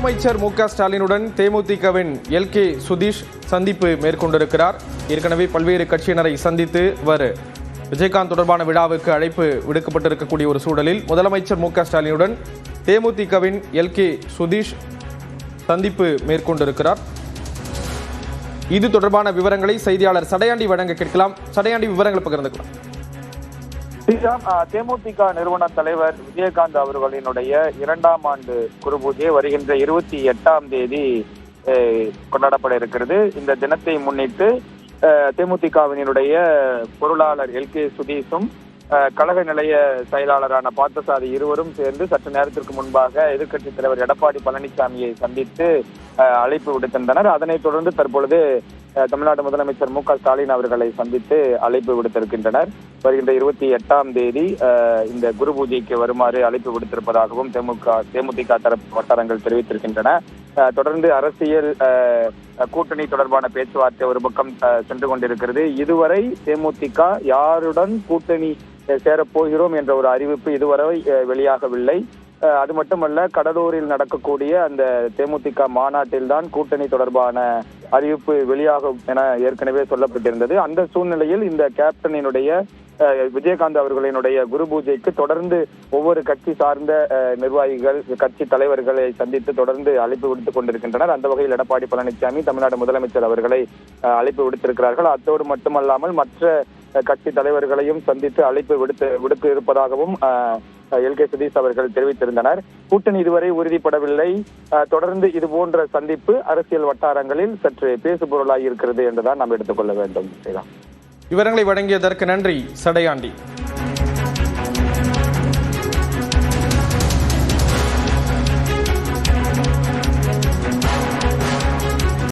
முதலமைச்சர் மு.க.ஸ்டாலினுடன் தேமுதிகவின் எல்.கே. சுதீஷ் சந்திப்பு மேற்கொண்டிருக்கிறார். ஏற்கனவே பல்வேறு கட்சியினரை சந்தித்து விஜயகாந்த் தொடர்பான விழாவுக்கு அழைப்பு விடுக்கப்பட்டிருக்கக்கூடிய ஒரு சூழலில் முதலமைச்சர் மு.க.ஸ்டாலினுடன் தேமுதிகவின் எல்.கே. சுதீஷ் சந்திப்பு மேற்கொண்டிருக்கிறார். இது தொடர்பான விவரங்களை செய்தியாளர் சடையாண்டி வழங்க கேட்கலாம். சடையாண்டி, விவரங்களை பகிர்ந்துக்கலாம். தேமுதிக நிறுவன தலைவர் விஜயகாந்த் அவர்களினுடைய 2ஆம் ஆண்டு குரு பூஜை வருகின்ற 28ஆம் தேதி கொண்டாடப்பட இருக்கிறது. இந்த தினத்தை முன்னிட்டு தேமுதிகவினுடைய பொருளாளர் எல்.கே. சுதீஷும் கழக நிலைய செயலாளரான பார்த்தசாரதி இருவரும் சேர்ந்து சற்று நேரத்திற்கு முன்பாக எதிர்க்கட்சித் தலைவர் எடப்பாடி பழனிசாமியை சந்தித்து அழைப்பு விடுத்திருந்தனர். அதனைத் தொடர்ந்து தற்பொழுது தமிழ்நாடு முதலமைச்சர் மு.க.ஸ்டாலின் அவர்களை சந்தித்து அழைப்பு விடுத்திருக்கின்றனர். வருகின்ற 28ஆம் தேதி இந்த குரு பூஜைக்கு வருமாறு அழைப்பு விடுத்திருப்பதாகவும் தேமுதிக தரப்பு வட்டாரங்கள் தெரிவித்திருக்கின்றன. தொடர்ந்து அரசியல் கூட்டணி தொடர்பான பேச்சுவார்த்தை ஒரு பக்கம் சென்று கொண்டிருக்கிறது. இதுவரை தேமுதிக யாருடன் கூட்டணி சேரப்போகிறோம் என்ற ஒரு அறிவிப்பு இதுவரை வெளியாகவில்லை. அது மட்டுமல்ல, கடலூரில் நடக்கக்கூடிய அந்த தேமுதிக மாநாட்டில் தான் கூட்டணி தொடர்பான அறிவிப்பு வெளியாகும் என ஏற்கனவே சொல்லப்பட்டிருந்தது. அந்த சூழ்நிலையில் இந்த கேப்டனினுடைய விஜயகாந்த் அவர்களினுடைய குரு பூஜைக்கு தொடர்ந்து ஒவ்வொரு கட்சி சார்ந்த நிர்வாகிகள், கட்சி தலைவர்களை சந்தித்து தொடர்ந்து அழைப்பு விடுத்துக் கொண்டிருக்கின்றனர். அந்த வகையில் எடப்பாடி பழனிசாமி தமிழ்நாடு முதலமைச்சர் அவர்களை அழைப்பு விடுத்திருக்கிறார்கள். அத்தோடு மட்டுமல்லாமல் மற்ற கட்சி தலைவர்களையும் சந்தித்து அழைப்பு விடுத்து இருப்பதாகவும் எல்.கே. சுதீஷ் அவர்கள் தெரிவித்திருந்தனர். கூட்டணி இதுவரை உறுதிப்படவில்லை. தொடர்ந்து இது போன்ற சந்திப்பு அரசியல் வட்டாரங்களில் சற்று பேசுபொருளாகி இருக்கிறது என்றுதான் நாம் எடுத்துக்கொள்ள வேண்டும். விவரங்களை வழங்கியதற்கு நன்றி சடையாண்டி.